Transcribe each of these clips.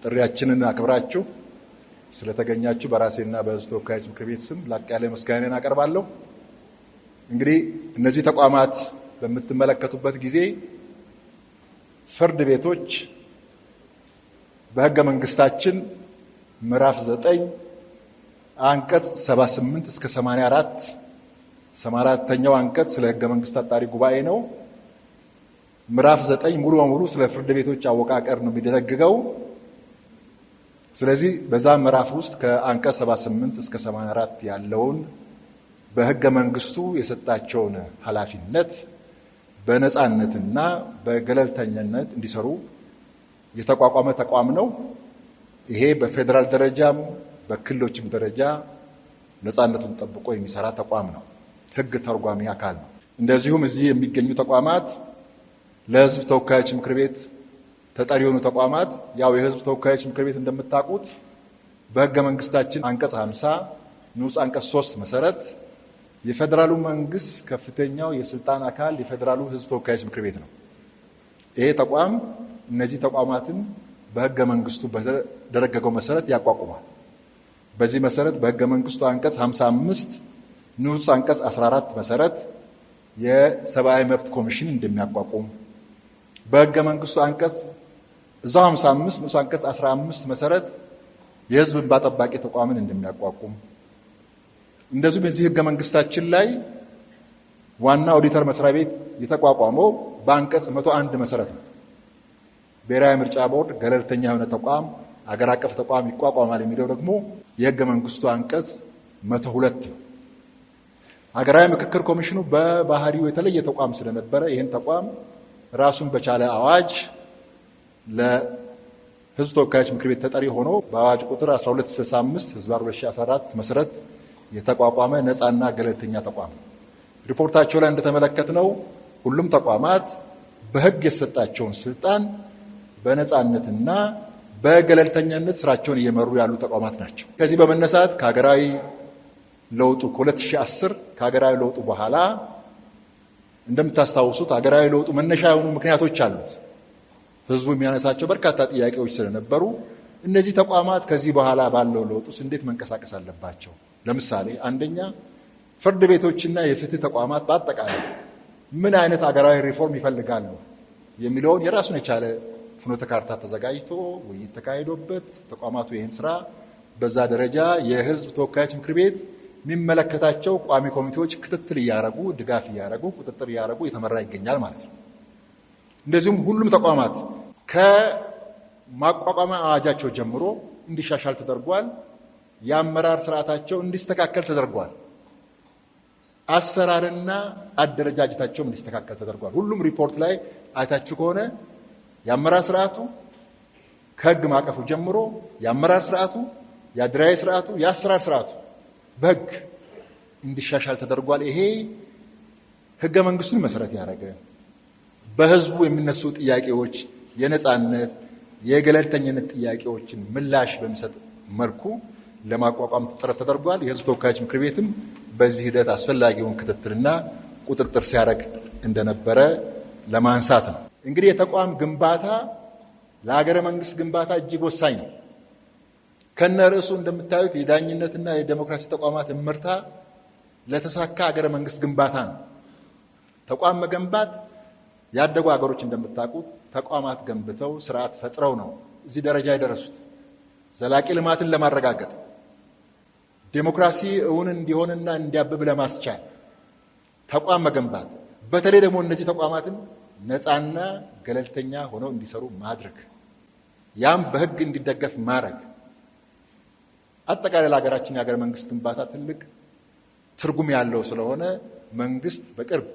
ጥሪያችንን አክብራችሁ ስለተገኛችሁ በራሴና በሕዝብ ተወካዮች ምክር ቤት ስም ላቅ ያለ ምስጋናን አቀርባለሁ። እንግዲህ እነዚህ ተቋማት በምትመለከቱበት ጊዜ ፍርድ ቤቶች በሕገ መንግስታችን ምዕራፍ 9 አንቀጽ 78 እስከ 84ኛው አንቀጽ ስለ ሕገ መንግስት አጣሪ ጉባኤ ነው። ምዕራፍ 9 ሙሉ በሙሉ ስለ ፍርድ ቤቶች አወቃቀር ነው የሚደነግገው። ስለዚህ በዛ ምዕራፍ ውስጥ ከአንቀጽ 78 እስከ 84 ያለውን በሕገ መንግስቱ የሰጣቸውን ኃላፊነት በነጻነትና በገለልተኝነት እንዲሰሩ የተቋቋመ ተቋም ነው። ይሄ በፌዴራል ደረጃም በክልሎችም ደረጃ ነጻነቱን ጠብቆ የሚሰራ ተቋም ነው። ሕግ ተርጓሚ አካል ነው። እንደዚሁም እዚህ የሚገኙ ተቋማት ለሕዝብ ተወካዮች ምክር ቤት ተጠሪ የሆኑ ተቋማት ያው የሕዝብ ተወካዮች ምክር ቤት እንደምታውቁት በሕገ መንግስታችን አንቀጽ 50 ንዑስ አንቀጽ 3 መሰረት የፌዴራሉ መንግስት ከፍተኛው የስልጣን አካል የፌዴራሉ ሕዝብ ተወካዮች ምክር ቤት ነው። ይሄ ተቋም እነዚህ ተቋማትን በሕገ መንግስቱ በተደነገገው መሰረት ያቋቁማል። በዚህ መሰረት በሕገ መንግስቱ አንቀጽ 55 ንዑስ አንቀጽ 14 መሰረት የሰብአዊ መብት ኮሚሽን እንደሚያቋቁም በሕገ መንግስቱ አንቀጽ እዛው 55 ንዑስ አንቀጽ 15 መሰረት የህዝብ እንባ ጠባቂ ተቋምን እንደሚያቋቁም እንደዚሁም የዚህ ሕገ መንግስታችን ላይ ዋና ኦዲተር መስሪያ ቤት የተቋቋመው በአንቀጽ 101 መሰረት ነው። ብሔራዊ ምርጫ ቦርድ ገለልተኛ የሆነ ተቋም አገር አቀፍ ተቋም ይቋቋማል የሚለው ደግሞ የሕገ መንግስቱ አንቀጽ 102 ነው። ሀገራዊ ምክክር ኮሚሽኑ በባህሪው የተለየ ተቋም ስለነበረ ይህን ተቋም ራሱን በቻለ አዋጅ ለሕዝብ ተወካዮች ምክር ቤት ተጠሪ ሆኖ በአዋጅ ቁጥር 1265 ህዝባር 2014 መሰረት የተቋቋመ ነፃና ገለልተኛ ተቋም ነው። ሪፖርታቸው ላይ እንደተመለከትነው ሁሉም ተቋማት በሕግ የተሰጣቸውን ስልጣን በነፃነትና በገለልተኛነት ስራቸውን እየመሩ ያሉ ተቋማት ናቸው። ከዚህ በመነሳት ከሀገራዊ ለውጡ ከ2010 ከሀገራዊ ለውጡ በኋላ እንደምታስታውሱት ሀገራዊ ለውጡ መነሻ የሆኑ ምክንያቶች አሉት። ህዝቡ የሚያነሳቸው በርካታ ጥያቄዎች ስለነበሩ እነዚህ ተቋማት ከዚህ በኋላ ባለው ለውጥ ውስጥ እንዴት መንቀሳቀስ አለባቸው? ለምሳሌ አንደኛ ፍርድ ቤቶችና የፍትህ ተቋማት በአጠቃላይ ምን አይነት ሀገራዊ ሪፎርም ይፈልጋሉ የሚለውን የራሱን የቻለ ፍኖተ ካርታ ተዘጋጅቶ ውይይት ተካሂዶበት ተቋማቱ ይህን ስራ በዛ ደረጃ የህዝብ ተወካዮች ምክር ቤት የሚመለከታቸው ቋሚ ኮሚቴዎች ክትትል እያደረጉ ድጋፍ እያደረጉ ቁጥጥር እያደረጉ የተመራ ይገኛል ማለት ነው። እንደዚሁም ሁሉም ተቋማት ከማቋቋሚያ አዋጃቸው ጀምሮ እንዲሻሻል ተደርጓል። የአመራር ስርዓታቸው እንዲስተካከል ተደርጓል። አሰራርና አደረጃጀታቸውም እንዲስተካከል ተደርጓል። ሁሉም ሪፖርት ላይ አይታችሁ ከሆነ የአመራር ስርዓቱ ከህግ ማዕቀፉ ጀምሮ የአመራር ስርዓቱ፣ የአደራጅ ስርዓቱ፣ የአሰራር ስርዓቱ በህግ እንዲሻሻል ተደርጓል። ይሄ ሕገ መንግስቱን መሰረት ያደረገ በህዝቡ የሚነሱ ጥያቄዎች የነጻነት የገለልተኝነት ጥያቄዎችን ምላሽ በሚሰጥ መልኩ ለማቋቋም ጥረት ተደርጓል። የህዝብ ተወካዮች ምክር ቤትም በዚህ ሂደት አስፈላጊውን ክትትልና ቁጥጥር ሲያደርግ እንደነበረ ለማንሳት ነው። እንግዲህ የተቋም ግንባታ ለሀገረ መንግስት ግንባታ እጅግ ወሳኝ ነው። ከነ ርዕሱ እንደምታዩት የዳኝነትና የዴሞክራሲ ተቋማት እምርታ ለተሳካ ሀገረ መንግስት ግንባታ ነው። ተቋም መገንባት ያደጉ ሀገሮች እንደምታውቁት ተቋማት ገንብተው ስርዓት ፈጥረው ነው እዚህ ደረጃ የደረሱት። ዘላቂ ልማትን ለማረጋገጥ ዴሞክራሲ እውን እንዲሆንና እንዲያብብ ለማስቻል ተቋም መገንባት፣ በተለይ ደግሞ እነዚህ ተቋማትን ነፃና ገለልተኛ ሆነው እንዲሰሩ ማድረግ፣ ያም በህግ እንዲደገፍ ማድረግ አጠቃላይ ለሀገራችን የሀገር መንግስት ግንባታ ትልቅ ትርጉም ያለው ስለሆነ መንግስት በቅርብ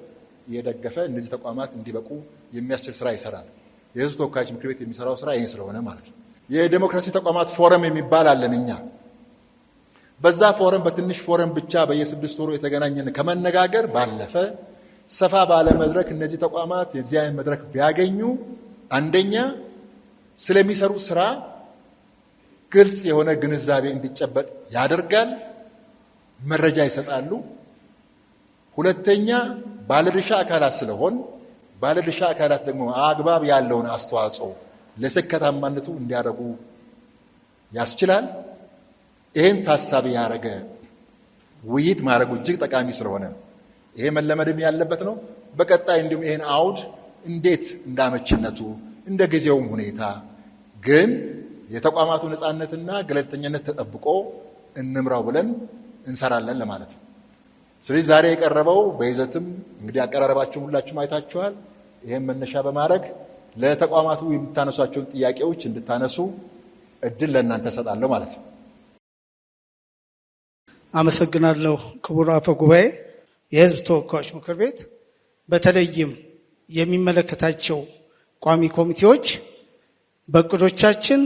እየደገፈ እነዚህ ተቋማት እንዲበቁ የሚያስችል ስራ ይሰራል። የህዝብ ተወካዮች ምክር ቤት የሚሰራው ስራ ይሄ ስለሆነ ማለት ነው። የዴሞክራሲ ተቋማት ፎረም የሚባል አለን እኛ። በዛ ፎረም በትንሽ ፎረም ብቻ በየ6 ወሩ የተገናኘን ከመነጋገር ባለፈ ሰፋ ባለ መድረክ እነዚህ ተቋማት የዚህ አይነት መድረክ ቢያገኙ አንደኛ ስለሚሰሩ ስራ ግልጽ የሆነ ግንዛቤ እንዲጨበጥ ያደርጋል፣ መረጃ ይሰጣሉ። ሁለተኛ ባለድርሻ አካላት ስለሆን ባለድርሻ አካላት ደግሞ አግባብ ያለውን አስተዋጽኦ ለስኬታማነቱ እንዲያደርጉ ያስችላል። ይህን ታሳቢ ያደረገ ውይይት ማድረጉ እጅግ ጠቃሚ ስለሆነ ይሄ መለመድም ያለበት ነው። በቀጣይ እንዲሁም ይህን አውድ እንዴት እንዳመችነቱ እንደ ጊዜውም ሁኔታ ግን የተቋማቱ ነፃነትና ገለልተኝነት ተጠብቆ እንምራው ብለን እንሰራለን ለማለት ነው። ስለዚህ ዛሬ የቀረበው በይዘትም እንግዲህ አቀራረባችሁን ሁላችሁም አይታችኋል። ይህም መነሻ በማድረግ ለተቋማቱ የምታነሷቸውን ጥያቄዎች እንድታነሱ እድል ለእናንተ እሰጣለሁ ማለት ነው። አመሰግናለሁ። ክቡር አፈ ጉባኤ፣ የህዝብ ተወካዮች ምክር ቤት በተለይም የሚመለከታቸው ቋሚ ኮሚቴዎች በእቅዶቻችን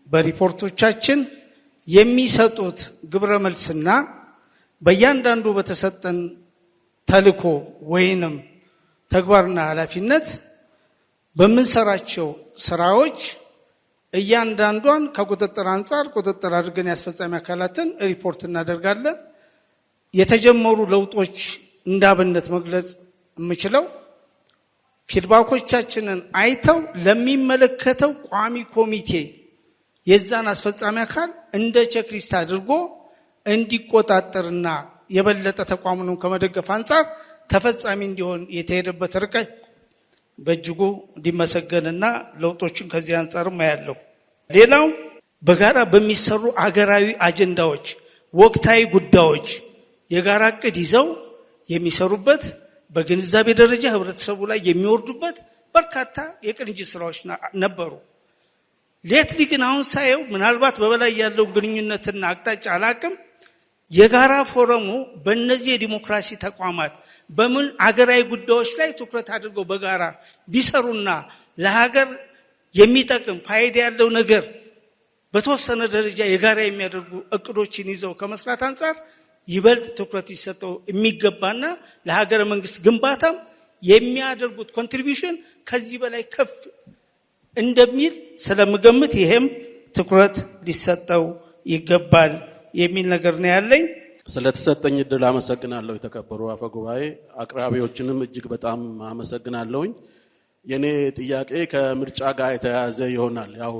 በሪፖርቶቻችን የሚሰጡት ግብረ መልስና በእያንዳንዱ በተሰጠን ተልዕኮ ወይንም ተግባርና ኃላፊነት በምንሰራቸው ስራዎች እያንዳንዷን ከቁጥጥር አንጻር ቁጥጥር አድርገን ያስፈጻሚ አካላትን ሪፖርት እናደርጋለን። የተጀመሩ ለውጦች እንዳብነት መግለጽ የምችለው ፊድባኮቻችንን አይተው ለሚመለከተው ቋሚ ኮሚቴ የዛን አስፈጻሚ አካል እንደ ቼክሊስት አድርጎ እንዲቆጣጠርና የበለጠ ተቋሙን ከመደገፍ አንጻር ተፈጻሚ እንዲሆን የተሄደበት ርቀት በእጅጉ እንዲመሰገንና ለውጦችን ከዚህ አንጻርም ያለው። ሌላው በጋራ በሚሰሩ አገራዊ አጀንዳዎች፣ ወቅታዊ ጉዳዮች የጋራ እቅድ ይዘው የሚሰሩበት በግንዛቤ ደረጃ ህብረተሰቡ ላይ የሚወርዱበት በርካታ የቅንጅት ስራዎች ነበሩ። ሌትሊ ግን አሁን ሳየው ምናልባት በበላይ ያለው ግንኙነትና አቅጣጫ አላቅም የጋራ ፎረሙ በእነዚህ የዲሞክራሲ ተቋማት በምን አገራዊ ጉዳዮች ላይ ትኩረት አድርገው በጋራ ቢሰሩና ለሀገር የሚጠቅም ፋይዳ ያለው ነገር በተወሰነ ደረጃ የጋራ የሚያደርጉ እቅዶችን ይዘው ከመስራት አንጻር ይበልጥ ትኩረት ይሰጠው የሚገባና ለሀገረ መንግስት ግንባታም የሚያደርጉት ኮንትሪቢዩሽን ከዚህ በላይ ከፍ እንደሚል ስለምገምት ይሄም ትኩረት ሊሰጠው ይገባል የሚል ነገር ነው ያለኝ። ስለተሰጠኝ እድል አመሰግናለሁ። የተከበሩ አፈ ጉባኤ፣ አቅራቢዎችንም እጅግ በጣም አመሰግናለሁኝ። የኔ ጥያቄ ከምርጫ ጋር የተያያዘ ይሆናል። ያው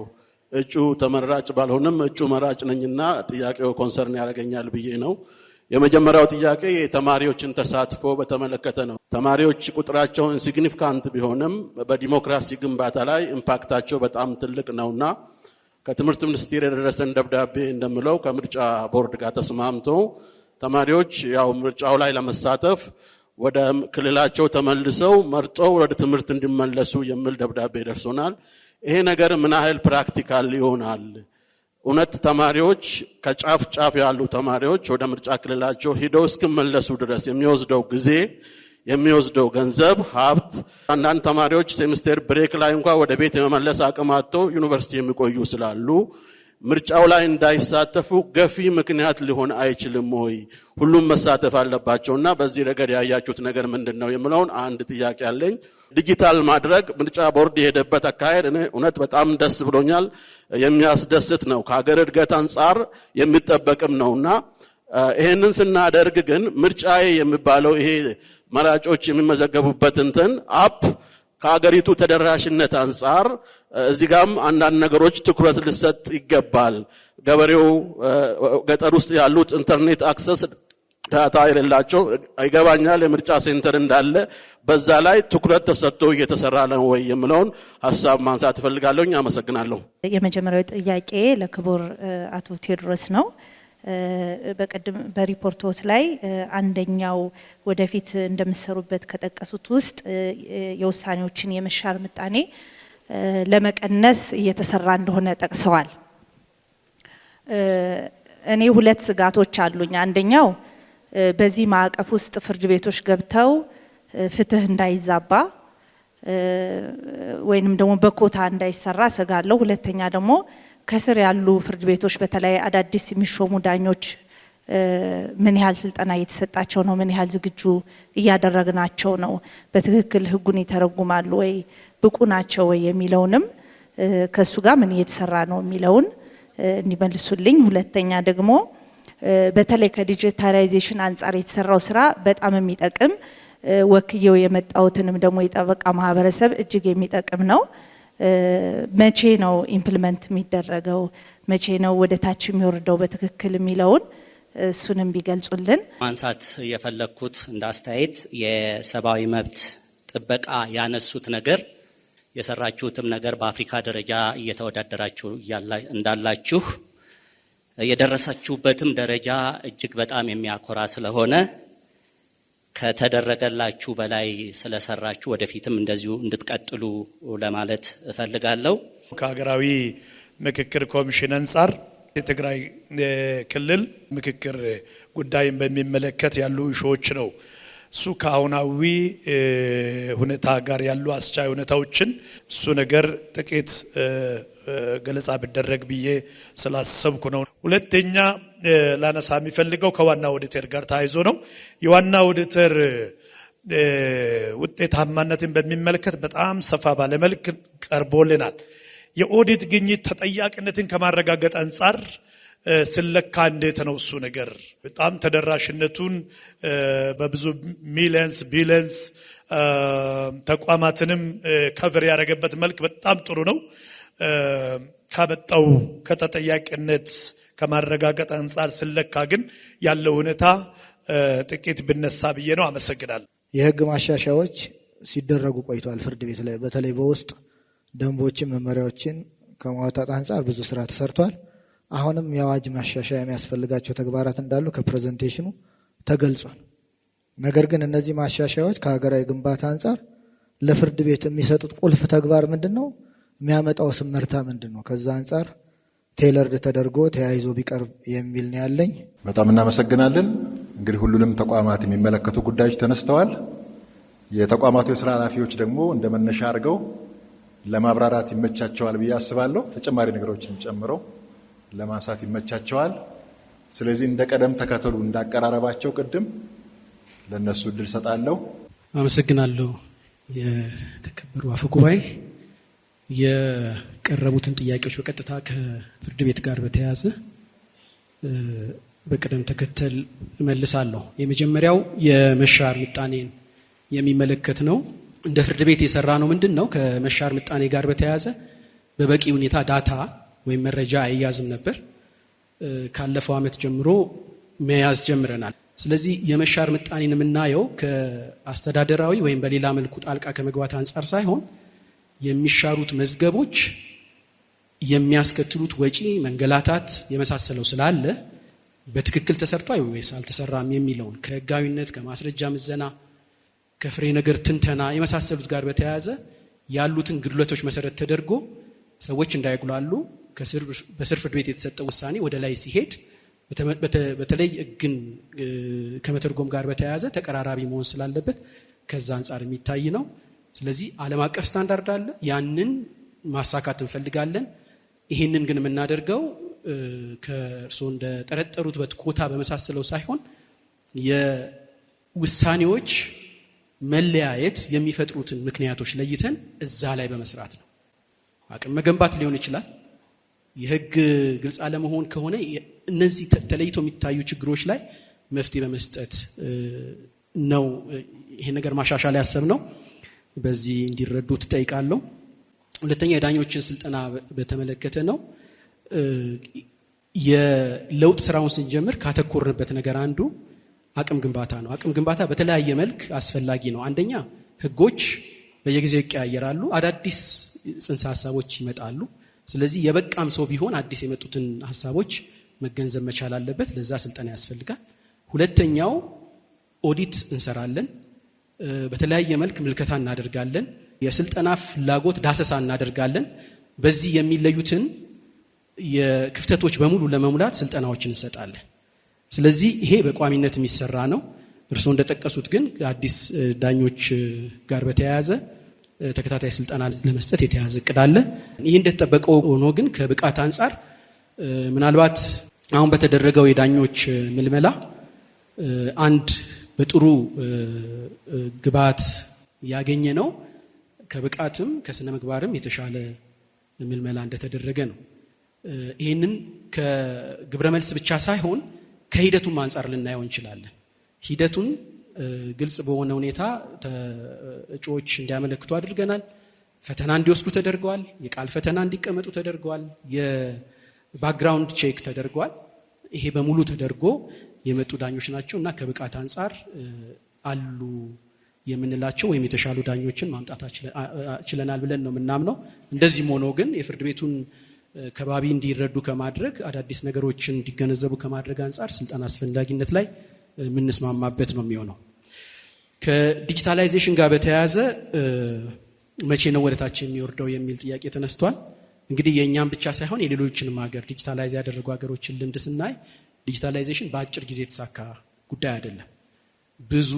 እጩ ተመራጭ ባልሆንም እጩ መራጭ ነኝና ጥያቄው ኮንሰርን ያደርገኛል ብዬ ነው። የመጀመሪያው ጥያቄ የተማሪዎችን ተሳትፎ በተመለከተ ነው። ተማሪዎች ቁጥራቸው ኢንሲግኒፊካንት ቢሆንም በዲሞክራሲ ግንባታ ላይ ኢምፓክታቸው በጣም ትልቅ ነውና ከትምህርት ሚኒስቴር የደረሰን ደብዳቤ እንደምለው ከምርጫ ቦርድ ጋር ተስማምቶ ተማሪዎች ያው ምርጫው ላይ ለመሳተፍ ወደ ክልላቸው ተመልሰው መርጠው ወደ ትምህርት እንዲመለሱ የሚል ደብዳቤ ደርሶናል። ይሄ ነገር ምን ያህል ፕራክቲካል ይሆናል? እውነት ተማሪዎች ከጫፍ ጫፍ ያሉ ተማሪዎች ወደ ምርጫ ክልላቸው ሄደው እስኪመለሱ ድረስ የሚወስደው ጊዜ፣ የሚወስደው ገንዘብ፣ ሀብት፣ አንዳንድ ተማሪዎች ሴሚስተር ብሬክ ላይ እንኳን ወደ ቤት የመመለስ አቅም አጥተው ዩኒቨርሲቲ የሚቆዩ ስላሉ ምርጫው ላይ እንዳይሳተፉ ገፊ ምክንያት ሊሆን አይችልም ወይ? ሁሉም መሳተፍ አለባቸውና በዚህ ረገድ ያያችሁት ነገር ምንድነው የሚለውን አንድ ጥያቄ አለኝ። ዲጂታል ማድረግ ምርጫ ቦርድ የሄደበት አካሄድ እኔ እውነት በጣም ደስ ብሎኛል። የሚያስደስት ነው። ከሀገር እድገት አንጻር የሚጠበቅም ነውና ይሄንን ስናደርግ ግን ምርጫዬ የሚባለው ይሄ መራጮች የሚመዘገቡበት እንትን አፕ ከሀገሪቱ ተደራሽነት አንጻር እዚህ ጋርም አንዳንድ ነገሮች ትኩረት ሊሰጥ ይገባል። ገበሬው ገጠር ውስጥ ያሉት ኢንተርኔት አክሰስ ዳታ የሌላቸው ይገባኛል። የምርጫ ሴንተር እንዳለ በዛ ላይ ትኩረት ተሰጥቶ እየተሰራ ነው ወይ የሚለውን ሐሳብ ማንሳት እፈልጋለሁ። አመሰግናለሁ። የመጀመሪያው ጥያቄ ለክቡር አቶ ቴዎድሮስ ነው። በቀደም በሪፖርቶት ላይ አንደኛው ወደፊት እንደምሰሩበት ከጠቀሱት ውስጥ የውሳኔዎችን የመሻር ምጣኔ ለመቀነስ እየተሰራ እንደሆነ ጠቅሰዋል። እኔ ሁለት ስጋቶች አሉኝ። አንደኛው በዚህ ማዕቀፍ ውስጥ ፍርድ ቤቶች ገብተው ፍትህ እንዳይዛባ ወይንም ደግሞ በኮታ እንዳይሰራ ሰጋለሁ። ሁለተኛ ደግሞ ከስር ያሉ ፍርድ ቤቶች በተለይ አዳዲስ የሚሾሙ ዳኞች ምን ያህል ስልጠና እየተሰጣቸው ነው? ምን ያህል ዝግጁ እያደረግናቸው ነው? በትክክል ህጉን ይተረጉማሉ ወይ? ብቁ ናቸው ወይ የሚለውንም ከሱ ጋር ምን እየተሰራ ነው የሚለውን እንዲመልሱልኝ። ሁለተኛ ደግሞ በተለይ ከዲጂታላይዜሽን አንጻር የተሰራው ስራ በጣም የሚጠቅም ወክየው የመጣውትንም ደግሞ የጠበቃ ማህበረሰብ እጅግ የሚጠቅም ነው። መቼ ነው ኢምፕሊመንት የሚደረገው፣ መቼ ነው ወደ ታች የሚወርደው በትክክል የሚለውን እሱንም ቢገልጹልን። ማንሳት የፈለኩት እንደ አስተያየት የሰብአዊ መብት ጥበቃ ያነሱት ነገር የሰራችሁትም ነገር በአፍሪካ ደረጃ እየተወዳደራችሁ እንዳላችሁ የደረሳችሁበትም ደረጃ እጅግ በጣም የሚያኮራ ስለሆነ ከተደረገላችሁ በላይ ስለሰራችሁ ወደፊትም እንደዚሁ እንድትቀጥሉ ለማለት እፈልጋለሁ። ከሀገራዊ ምክክር ኮሚሽን አንጻር የትግራይ ክልል ምክክር ጉዳይን በሚመለከት ያሉ ኢሹዎች ነው። እሱ ከአሁናዊ ሁኔታ ጋር ያሉ አስቻይ ሁኔታዎችን እሱ ነገር ጥቂት ገለጻ ቢደረግ ብዬ ስላሰብኩ ነው። ሁለተኛ ላነሳ የሚፈልገው ከዋና ኦዲተር ጋር ተያይዞ ነው። የዋና ኦዲተር ውጤታማነትን በሚመለከት በጣም ሰፋ ባለ መልክ ቀርቦልናል። የኦዲት ግኝት ተጠያቂነትን ከማረጋገጥ አንጻር ስለካ እንዴት ነው እሱ ነገር? በጣም ተደራሽነቱን በብዙ ሚሊየንስ ቢሊየንስ ተቋማትንም ከቨር ያደረገበት መልክ በጣም ጥሩ ነው። ካመጣው ከተጠያቂነት ከማረጋገጥ አንጻር ስለካ ግን ያለው ሁኔታ ጥቂት ብነሳ ብዬ ነው። አመሰግናለሁ። የህግ ማሻሻያዎች ሲደረጉ ቆይቷል። ፍርድ ቤት ላይ በተለይ በውስጥ ደንቦችን መመሪያዎችን ከማውጣት አንጻር ብዙ ስራ ተሰርቷል። አሁንም የአዋጅ ማሻሻያ የሚያስፈልጋቸው ተግባራት እንዳሉ ከፕሬዘንቴሽኑ ተገልጿል። ነገር ግን እነዚህ ማሻሻያዎች ከሀገራዊ ግንባታ አንጻር ለፍርድ ቤት የሚሰጡት ቁልፍ ተግባር ምንድነው? የሚያመጣው ስመርታ ምንድነው? ከዛ አንጻር ቴለርድ ተደርጎ ተያይዞ ቢቀርብ የሚል ነው ያለኝ። በጣም እናመሰግናለን። እንግዲህ ሁሉንም ተቋማት የሚመለከቱ ጉዳዮች ተነስተዋል። የተቋማቱ የስራ ኃላፊዎች ደግሞ እንደ መነሻ አድርገው ለማብራራት ይመቻቸዋል ብዬ አስባለሁ። ተጨማሪ ነገሮችን ጨምረው ለማንሳት ይመቻቸዋል። ስለዚህ እንደ ቀደም ተከተሉ እንዳቀራረባቸው ቅድም ለነሱ እድል ሰጣለሁ። አመሰግናለሁ። የተከበሩ አፈ ጉባኤ የቀረቡትን ጥያቄዎች በቀጥታ ከፍርድ ቤት ጋር በተያያዘ በቅደም ተከተል እመልሳለሁ። የመጀመሪያው የመሻር ምጣኔን የሚመለከት ነው። እንደ ፍርድ ቤት የሰራ ነው ምንድነው? ከመሻር ምጣኔ ጋር በተያያዘ በበቂ ሁኔታ ዳታ ወይም መረጃ አይያዝም ነበር። ካለፈው ዓመት ጀምሮ መያዝ ጀምረናል። ስለዚህ የመሻር ምጣኔን የምናየው ከአስተዳደራዊ ወይም በሌላ መልኩ ጣልቃ ከመግባት አንጻር ሳይሆን የሚሻሩት መዝገቦች የሚያስከትሉት ወጪ፣ መንገላታት የመሳሰለው ስላለ በትክክል ተሰርቷል ወይስ አልተሰራም የሚለውን ከህጋዊነት፣ ከማስረጃ ምዘና፣ ከፍሬ ነገር ትንተና የመሳሰሉት ጋር በተያያዘ ያሉትን ግድለቶች መሰረት ተደርጎ ሰዎች እንዳይጉላሉ በስር ፍርድ ቤት የተሰጠው ውሳኔ ወደ ላይ ሲሄድ በተለይ ግን ከመተርጎም ጋር በተያያዘ ተቀራራቢ መሆን ስላለበት ከዛ አንጻር የሚታይ ነው። ስለዚህ ዓለም አቀፍ ስታንዳርድ አለ፣ ያንን ማሳካት እንፈልጋለን። ይህንን ግን የምናደርገው ከእርስዎ እንደጠረጠሩት ኮታ በመሳሰለው ሳይሆን የውሳኔዎች መለያየት የሚፈጥሩትን ምክንያቶች ለይተን እዛ ላይ በመስራት ነው። አቅም መገንባት ሊሆን ይችላል። የህግ ግልጽ አለመሆን ከሆነ እነዚህ ተለይተው የሚታዩ ችግሮች ላይ መፍትሄ በመስጠት ነው ይሄ ነገር ማሻሻል ያሰብነው። በዚህ እንዲረዱት ጠይቃለሁ። ሁለተኛ የዳኞችን ስልጠና በተመለከተ ነው። የለውጥ ስራውን ስንጀምር ካተኮርንበት ነገር አንዱ አቅም ግንባታ ነው። አቅም ግንባታ በተለያየ መልክ አስፈላጊ ነው። አንደኛ ህጎች በየጊዜው ይቀያየራሉ፣ አዳዲስ ጽንሰ ሐሳቦች ይመጣሉ። ስለዚህ የበቃም ሰው ቢሆን አዲስ የመጡትን ሐሳቦች መገንዘብ መቻል አለበት። ለዛ ስልጠና ያስፈልጋል። ሁለተኛው ኦዲት እንሰራለን። በተለያየ መልክ ምልከታ እናደርጋለን። የስልጠና ፍላጎት ዳሰሳ እናደርጋለን። በዚህ የሚለዩትን የክፍተቶች በሙሉ ለመሙላት ስልጠናዎችን እንሰጣለን። ስለዚህ ይሄ በቋሚነት የሚሰራ ነው። እርስዎ እንደጠቀሱት ግን አዲስ ዳኞች ጋር በተያያዘ ተከታታይ ስልጠና ለመስጠት የተያዘ እቅድ አለ። ይህ እንደተጠበቀው ሆኖ ግን ከብቃት አንጻር ምናልባት አሁን በተደረገው የዳኞች ምልመላ አንድ በጥሩ ግብዓት ያገኘ ነው ከብቃትም ከስነ ምግባርም የተሻለ ምልመላ እንደተደረገ ነው። ይህንን ከግብረ መልስ ብቻ ሳይሆን ከሂደቱም አንጻር ልናየው እንችላለን። ሂደቱን ግልጽ በሆነ ሁኔታ እጩዎች እንዲያመለክቱ አድርገናል። ፈተና እንዲወስዱ ተደርገዋል። የቃል ፈተና እንዲቀመጡ ተደርገዋል። የባክግራውንድ ቼክ ተደርገዋል። ይሄ በሙሉ ተደርጎ የመጡ ዳኞች ናቸው እና ከብቃት አንጻር አሉ የምንላቸው ወይም የተሻሉ ዳኞችን ማምጣት ችለናል ብለን ነው የምናምነው። እንደዚህም ሆኖ ግን የፍርድ ቤቱን ከባቢ እንዲረዱ ከማድረግ አዳዲስ ነገሮችን እንዲገነዘቡ ከማድረግ አንጻር ስልጠና አስፈላጊነት ላይ የምንስማማበት ነው የሚሆነው። ከዲጂታላይዜሽን ጋር በተያያዘ መቼ ነው ወደታች የሚወርደው የሚል ጥያቄ ተነስቷል። እንግዲህ የእኛም ብቻ ሳይሆን የሌሎችንም ሀገር ዲጂታላይዝ ያደረጉ ሀገሮችን ልምድ ስናይ ዲጂታላይዜሽን በአጭር ጊዜ የተሳካ ጉዳይ አይደለም። ብዙ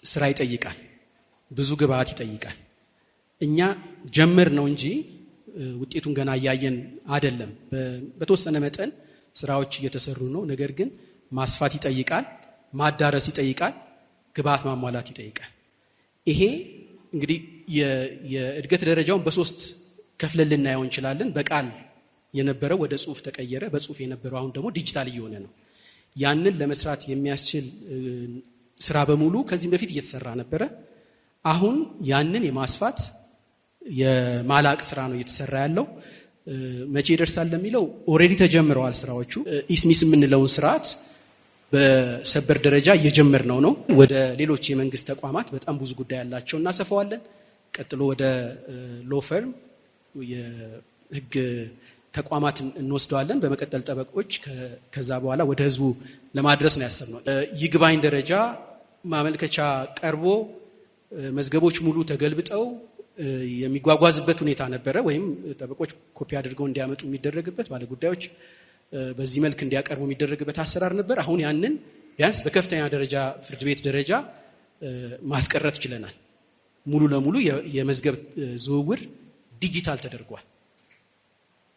ስራ ይጠይቃል፣ ብዙ ግብአት ይጠይቃል። እኛ ጀምር ነው እንጂ ውጤቱን ገና እያየን አይደለም። በተወሰነ መጠን ስራዎች እየተሰሩ ነው። ነገር ግን ማስፋት ይጠይቃል፣ ማዳረስ ይጠይቃል፣ ግብአት ማሟላት ይጠይቃል። ይሄ እንግዲህ የእድገት ደረጃውን በሶስት ከፍለን ልናየው እንችላለን። በቃል የነበረው ወደ ጽሁፍ ተቀየረ፣ በጽሁፍ የነበረው አሁን ደግሞ ዲጂታል እየሆነ ነው። ያንን ለመስራት የሚያስችል ስራ በሙሉ ከዚህም በፊት እየተሰራ ነበረ። አሁን ያንን የማስፋት የማላቅ ስራ ነው እየተሰራ ያለው። መቼ ይደርሳል ለሚለው ኦልሬዲ ተጀምረዋል ስራዎቹ። ኢስሚስ የምንለውን ስርዓት በሰበር ደረጃ እየጀመር ነው። ወደ ሌሎች የመንግስት ተቋማት በጣም ብዙ ጉዳይ ያላቸው እናሰፋዋለን። ቀጥሎ ወደ ሎፈርም የህግ ተቋማት እንወስደዋለን። በመቀጠል ጠበቆች፣ ከዛ በኋላ ወደ ህዝቡ ለማድረስ ነው ያሰብነው። ይግባኝ ደረጃ ማመልከቻ ቀርቦ መዝገቦች ሙሉ ተገልብጠው የሚጓጓዝበት ሁኔታ ነበረ። ወይም ጠበቆች ኮፒ አድርገው እንዲያመጡ የሚደረግበት፣ ባለጉዳዮች በዚህ መልክ እንዲያቀርቡ የሚደረግበት አሰራር ነበር። አሁን ያንን ቢያንስ በከፍተኛ ደረጃ ፍርድ ቤት ደረጃ ማስቀረት ችለናል። ሙሉ ለሙሉ የመዝገብ ዝውውር ዲጂታል ተደርጓል።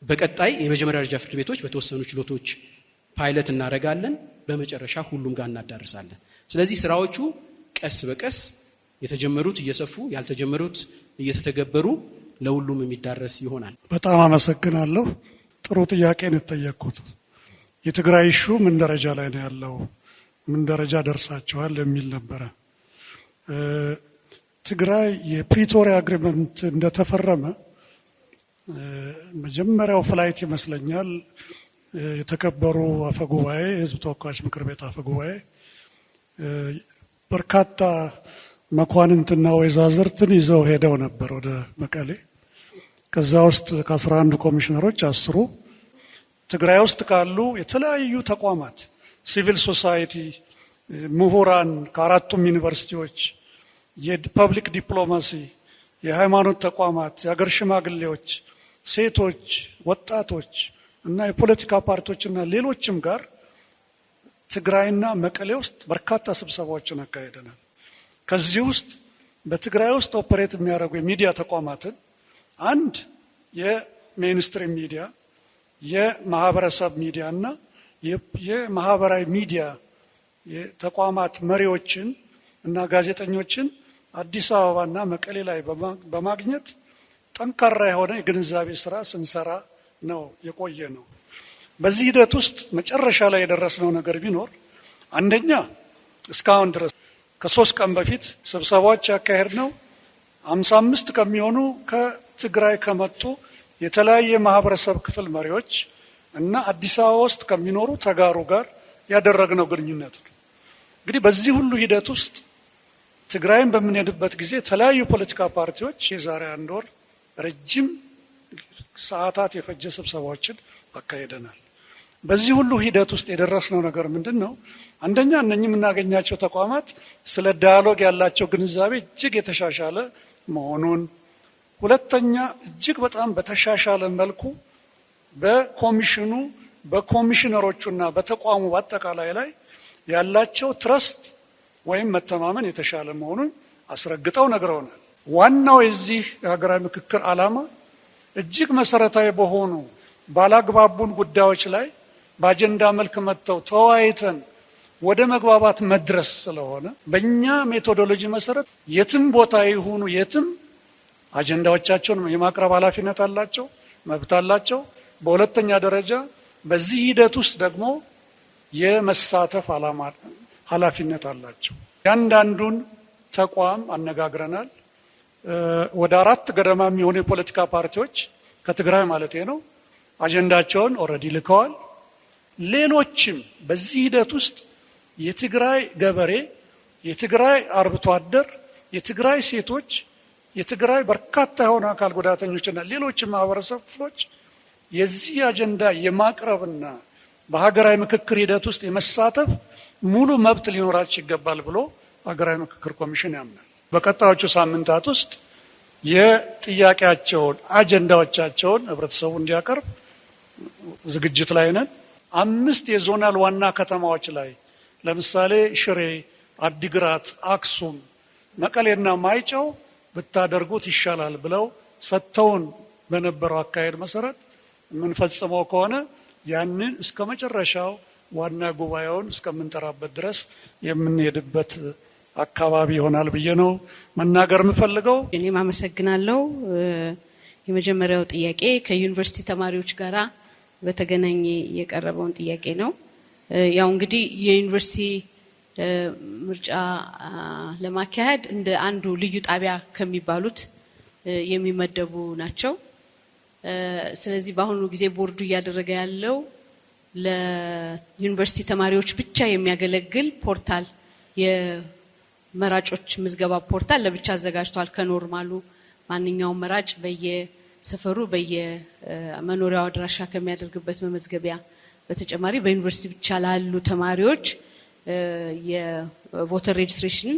በቀጣይ የመጀመሪያ ደረጃ ፍርድ ቤቶች በተወሰኑ ችሎቶች ፓይለት እናደርጋለን። በመጨረሻ ሁሉም ጋር እናዳርሳለን። ስለዚህ ስራዎቹ ቀስ በቀስ የተጀመሩት እየሰፉ ያልተጀመሩት እየተተገበሩ ለሁሉም የሚዳረስ ይሆናል። በጣም አመሰግናለሁ። ጥሩ ጥያቄ ነው የተጠየቅኩት። የትግራይ ኢሹ ምን ደረጃ ላይ ነው ያለው፣ ምን ደረጃ ደርሳችኋል የሚል ነበረ። ትግራይ የፕሪቶሪያ አግሪመንት እንደተፈረመ መጀመሪያው ፍላይት ይመስለኛል የተከበሩ አፈጉባኤ፣ የህዝብ ተወካዮች ምክር ቤት አፈጉባኤ በርካታ መኳንንትና ወይዛዝርትን ይዘው ሄደው ነበር ወደ መቀሌ። ከዛ ውስጥ ከ11 ኮሚሽነሮች 10 ትግራይ ውስጥ ካሉ የተለያዩ ተቋማት፣ ሲቪል ሶሳይቲ፣ ምሁራን ከአራቱም ዩኒቨርሲቲዎች፣ የፐብሊክ ዲፕሎማሲ፣ የሃይማኖት ተቋማት፣ የሀገር ሽማግሌዎች፣ ሴቶች፣ ወጣቶች እና የፖለቲካ ፓርቲዎችና ሌሎችም ጋር ትግራይና መቀሌ ውስጥ በርካታ ስብሰባዎችን አካሄደናል። ከዚህ ውስጥ በትግራይ ውስጥ ኦፐሬት የሚያደርጉ የሚዲያ ተቋማትን አንድ የሜንስትሪም ሚዲያ፣ የማህበረሰብ ሚዲያ እና የማህበራዊ ሚዲያ የተቋማት መሪዎችን እና ጋዜጠኞችን አዲስ አበባና መቀሌ ላይ በማግኘት ጠንካራ የሆነ የግንዛቤ ስራ ስንሰራ ነው የቆየ ነው። በዚህ ሂደት ውስጥ መጨረሻ ላይ የደረስነው ነገር ቢኖር አንደኛ እስካሁን ድረስ ከ3 ቀን በፊት ስብሰባዎች ያካሄድ ነው 55 ከሚሆኑ ከትግራይ ከመጡ የተለያየ ማህበረሰብ ክፍል መሪዎች እና አዲስ አበባ ውስጥ ከሚኖሩ ተጋሩ ጋር ያደረግነው ግንኙነት ነው። እንግዲህ በዚህ ሁሉ ሂደት ውስጥ ትግራይን በምንሄድበት ጊዜ የተለያዩ ፖለቲካ ፓርቲዎች የዛሬ 1 ወር ረጅም ሰዓታት የፈጀ ስብሰባዎችን አካሄደናል። በዚህ ሁሉ ሂደት ውስጥ የደረስነው ነገር ምንድን ነው? አንደኛ እነኚህ የምናገኛቸው ተቋማት ስለ ዳያሎግ ያላቸው ግንዛቤ እጅግ የተሻሻለ መሆኑን፣ ሁለተኛ እጅግ በጣም በተሻሻለ መልኩ በኮሚሽኑ በኮሚሽነሮቹና በተቋሙ በአጠቃላይ ላይ ያላቸው ትረስት ወይም መተማመን የተሻለ መሆኑን አስረግጠው ነግረውናል። ዋናው የዚህ የሀገራዊ ምክክር ዓላማ እጅግ መሰረታዊ በሆኑ ባላግባቡን ጉዳዮች ላይ በአጀንዳ መልክ መጥተው ተወያይተን ወደ መግባባት መድረስ ስለሆነ በእኛ ሜቶዶሎጂ መሰረት የትም ቦታ ይሁኑ የትም አጀንዳዎቻቸውን የማቅረብ ኃላፊነት አላቸው፣ መብት አላቸው። በሁለተኛ ደረጃ በዚህ ሂደት ውስጥ ደግሞ የመሳተፍ ኃላፊነት አላቸው። ያንዳንዱን ተቋም አነጋግረናል። ወደ 4 ገደማ የሚሆኑ የፖለቲካ ፓርቲዎች ከትግራይ ማለት ነው አጀንዳቸውን ኦልሬዲ ልከዋል። ሌሎችም በዚህ ሂደት ውስጥ የትግራይ ገበሬ፣ የትግራይ አርብቶ አደር፣ የትግራይ ሴቶች፣ የትግራይ በርካታ የሆኑ አካል ጉዳተኞችና ሌሎችም ማህበረሰብ ክፍሎች የዚህ አጀንዳ የማቅረብና በሀገራዊ ምክክር ሂደት ውስጥ የመሳተፍ ሙሉ መብት ሊኖራቸው ይገባል ብሎ ሀገራዊ ምክክር ኮሚሽን ያምናል። በቀጣዮቹ ሳምንታት ውስጥ የጥያቄያቸውን አጀንዳዎቻቸውን ህብረተሰቡ እንዲያቀርብ ዝግጅት ላይ ነን። 5 የዞናል ዋና ከተማዎች ላይ ለምሳሌ ሽሬ፣ አዲግራት፣ አክሱም፣ መቀሌና ማይጨው ብታደርጉት ይሻላል ብለው ሰጥተውን በነበረው አካሄድ መሰረት የምንፈጽመው ከሆነ ያንን እስከ መጨረሻው ዋና ጉባኤውን እስከምንጠራበት ድረስ የምንሄድበት አካባቢ ይሆናል ብዬ ነው መናገር የምፈልገው። እኔም አመሰግናለሁ። የመጀመሪያው ጥያቄ ከዩኒቨርሲቲ ተማሪዎች ጋራ በተገናኘ የቀረበውን ጥያቄ ነው። ያው እንግዲህ የዩኒቨርሲቲ ምርጫ ለማካሄድ እንደ አንዱ ልዩ ጣቢያ ከሚባሉት የሚመደቡ ናቸው። ስለዚህ በአሁኑ ጊዜ ቦርዱ እያደረገ ያለው ለዩኒቨርሲቲ ተማሪዎች ብቻ የሚያገለግል ፖርታል የመራጮች ምዝገባ ፖርታል ለብቻ አዘጋጅቷል። ከኖርማሉ ማንኛውም መራጭ በየሰፈሩ በየመኖሪያው አድራሻ ከሚያደርግበት መመዝገቢያ በተጨማሪ በዩኒቨርሲቲ ብቻ ላሉ ተማሪዎች የቮተር ሬጅስትሬሽን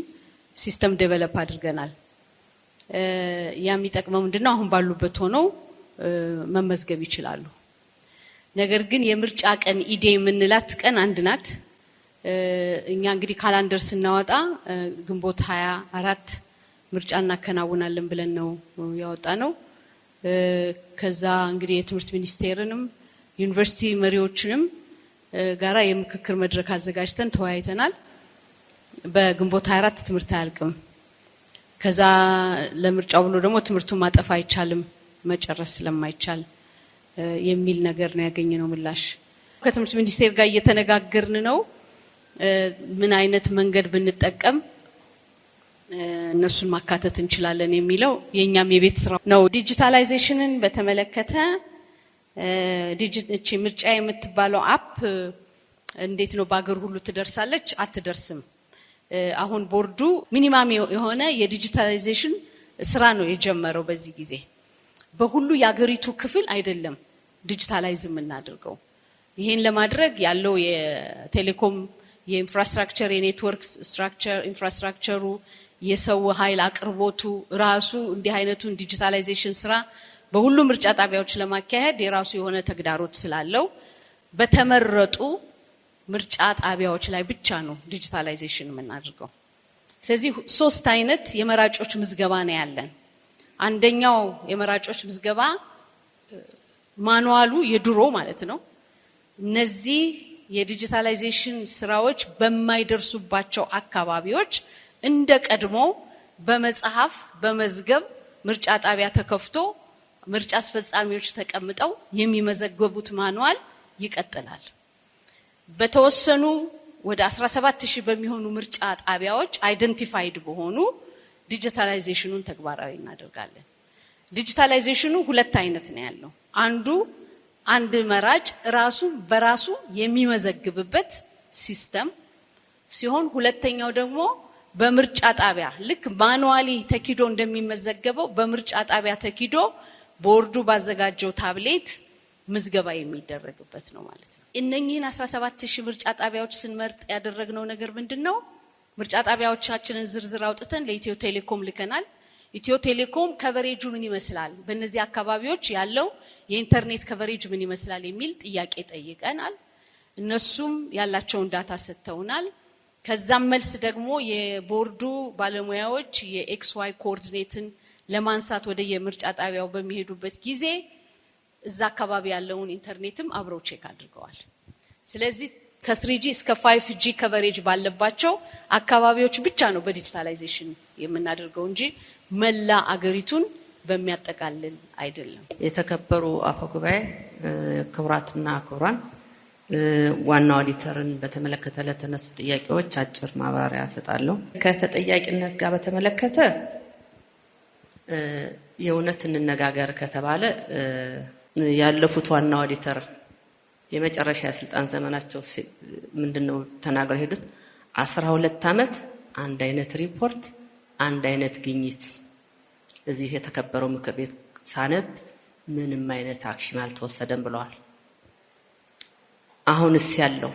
ሲስተም ዴቨሎፕ አድርገናል። ያ የሚጠቅመው ምንድነው? አሁን ባሉበት ሆነው መመዝገብ ይችላሉ። ነገር ግን የምርጫ ቀን ኢዴ የምንላት ቀን አንድ ናት። እኛ እንግዲህ ካላንደር ስናወጣ ግንቦት 24 ምርጫ እናከናውናለን ብለን ነው ያወጣ ነው። ከዛ እንግዲህ የትምህርት ሚኒስቴርንም ዩኒቨርሲቲ መሪዎችንም ጋራ የምክክር መድረክ አዘጋጅተን ተወያይተናል። በግንቦት 24 ትምህርት አያልቅም። ከዛ ለምርጫው ብሎ ደግሞ ትምህርቱን ማጠፍ አይቻልም መጨረስ ስለማይቻል የሚል ነገር ነው ያገኘነው ምላሽ። ከትምህርት ሚኒስቴር ጋር እየተነጋገርን ነው ምን አይነት መንገድ ብንጠቀም እነሱን ማካተት እንችላለን የሚለው የኛም የቤት ስራ ነው። ዲጂታላይዜሽንን በተመለከተ ምርጫ የምትባለው አፕ እንዴት ነው በአገር ሁሉ ትደርሳለች? አትደርስም። አሁን ቦርዱ ሚኒማም የሆነ የዲጂታላይዜሽን ስራ ነው የጀመረው። በዚህ ጊዜ በሁሉ የአገሪቱ ክፍል አይደለም ዲጂታላይዝ የምናደርገው። ይሄን ለማድረግ ያለው የቴሌኮም የኢንፍራስትራክቸር የኔትወርክ ስትራክቸር ኢንፍራስትራክቸሩ የሰው ኃይል አቅርቦቱ ራሱ እንዲህ አይነቱን ዲጂታላይዜሽን ስራ በሁሉ ምርጫ ጣቢያዎች ለማካሄድ የራሱ የሆነ ተግዳሮት ስላለው በተመረጡ ምርጫ ጣቢያዎች ላይ ብቻ ነው ዲጂታላይዜሽን የምናደርገው። ስለዚህ 3 አይነት የመራጮች ምዝገባ ነው ያለን። አንደኛው የመራጮች ምዝገባ ማኑዋሉ የድሮ ማለት ነው። እነዚህ የዲጂታላይዜሽን ስራዎች በማይደርሱባቸው አካባቢዎች እንደ ቀድሞ በመጽሐፍ በመዝገብ ምርጫ ጣቢያ ተከፍቶ ምርጫ አስፈጻሚዎች ተቀምጠው የሚመዘገቡት ማኑዋል ይቀጥላል። በተወሰኑ ወደ 17000 በሚሆኑ ምርጫ ጣቢያዎች አይደንቲፋይድ በሆኑ ዲጂታላይዜሽኑን ተግባራዊ እናደርጋለን። ዲጂታላይዜሽኑ 2 አይነት ነው ያለው። አንድ መራጭ ራሱ በራሱ የሚመዘግብበት ሲስተም ሲሆን፣ ሁለተኛው ደግሞ በምርጫ ጣቢያ ልክ ማኑዋሊ ተኪዶ እንደሚመዘገበው በምርጫ ጣቢያ ተኪዶ ቦርዱ ባዘጋጀው ታብሌት ምዝገባ የሚደረግበት ነው ማለት ነው። እነኚህን 17000 ምርጫ ጣቢያዎች ስንመርጥ ያደረግነው ነገር ምንድነው? ምርጫ ጣቢያዎቻችንን ዝርዝር አውጥተን ለኢትዮ ቴሌኮም ልከናል። ኢትዮ ቴሌኮም ከቨሬጁ ምን ይመስላል፣ በእነዚህ አካባቢዎች ያለው የኢንተርኔት ከቨሬጅ ምን ይመስላል የሚል ጥያቄ ጠይቀናል። እነሱም ያላቸውን ዳታ ሰጥተውናል። ከዛም መልስ ደግሞ የቦርዱ ባለሙያዎች የኤክስ ዋይ ኮኦርዲኔትን ለማንሳት ወደ የምርጫ ጣቢያው በሚሄዱበት ጊዜ እዛ አካባቢ ያለውን ኢንተርኔትም አብረው ቼክ አድርገዋል። ስለዚህ ከ3G እስከ 5G ከቨሬጅ ባለባቸው አካባቢዎች ብቻ ነው በዲጂታላይዜሽን የምናደርገው እንጂ መላ አገሪቱን በሚያጠቃልል አይደለም። የተከበሩ አፈ ጉባኤ፣ ክቡራትና ክቡራን፣ ዋናው ኦዲተርን በተመለከተ ለተነሱ ጥያቄዎች አጭር ማብራሪያ እሰጣለሁ። ከተጠያቂነት ጋር በተመለከተ የእውነት እንነጋገር ከተባለ ያለፉት ዋና ኦዲተር የመጨረሻ የስልጣን ዘመናቸው ምንድነው ተናግረው ሄዱት? 12 ዓመት አንድ አይነት ሪፖርት፣ አንድ አይነት ግኝት። እዚህ የተከበረው ምክር ቤት ሳነብ ምንም አይነት አክሽን አልተወሰደም ብለዋል። አሁንስ ያለው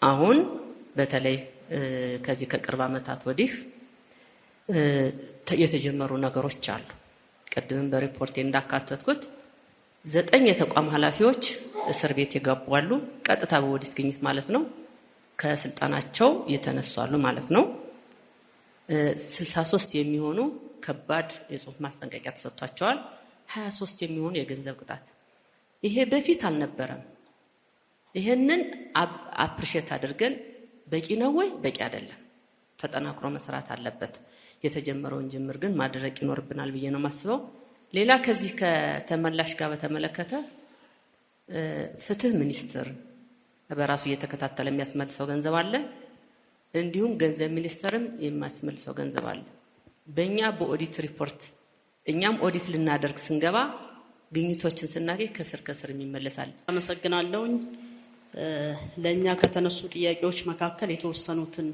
አሁን በተለይ ከዚህ ከቅርብ ዓመታት ወዲህ የተጀመሩ ነገሮች አሉ። ቀድመን በሪፖርቴ እንዳካተትኩት 9 የተቋም ኃላፊዎች እስር ቤት የገቡ አሉ። ቀጥታ በኦዲት ግኝት ማለት ነው። ከስልጣናቸው የተነሳሉ ማለት ነው። 63 የሚሆኑ ከባድ የጽሁፍ ማስጠንቀቂያ ተሰጥቷቸዋል። 23 የሚሆኑ የገንዘብ ቅጣት። ይሄ በፊት አልነበረም። ይሄንን አፕሪሼት አድርገን በቂ ነው ወይ? በቂ አይደለም። ተጠናክሮ መስራት አለበት። የተጀመረውን ጅምር ግን ማድረግ ይኖርብናል ብዬ ነው ማስበው። ሌላ ከዚህ ከተመላሽ ጋር በተመለከተ ፍትህ ሚኒስቴር በራሱ እየተከታተለ የሚያስመልሰው ገንዘብ አለ። እንዲሁም ገንዘብ ሚኒስቴርም የሚያስመልሰው ገንዘብ አለ። በእኛ በኦዲት ሪፖርት እኛም ኦዲት ልናደርግ ስንገባ ግኝቶችን ስናገኝ ከስር የሚመለሳል። አመሰግናለሁኝ። ለእኛ ከተነሱ ጥያቄዎች መካከል የተወሰኑትን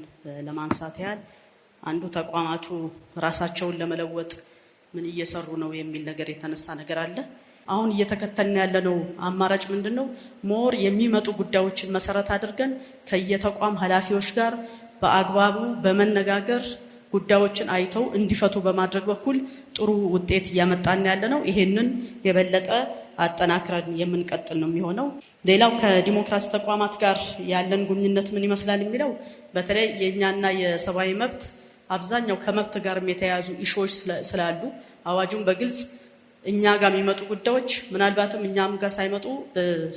ለማንሳት ያህል አንዱ ተቋማቱ ራሳቸውን ለመለወጥ ምን እየሰሩ ነው የሚል ነገር የተነሳ ነገር አለ። አሁን እየተከተልን ያለነው አማራጭ ምንድነው? ሞር የሚመጡ ጉዳዮችን መሰረት አድርገን ከየተቋም ኃላፊዎች ጋር በአግባቡ በመነጋገር ጉዳዮችን አይተው እንዲፈቱ በማድረግ በኩል ጥሩ ውጤት እያመጣን ያለነው። ይሄንን የበለጠ አጠናክረን የምንቀጥል ነው የሚሆነው። ሌላው ከዲሞክራሲ ተቋማት ጋር ያለን ግንኙነት ምን ይመስላል የሚለው በተለይ የኛና የሰብአዊ መብት አብዛኛው ከመብት ጋርም የተያያዙ ኢሹዎች ስላሉ አዋጁን በግልጽ እኛ ጋር የሚመጡ ጉዳዮች ምናልባትም እኛም ጋር ሳይመጡ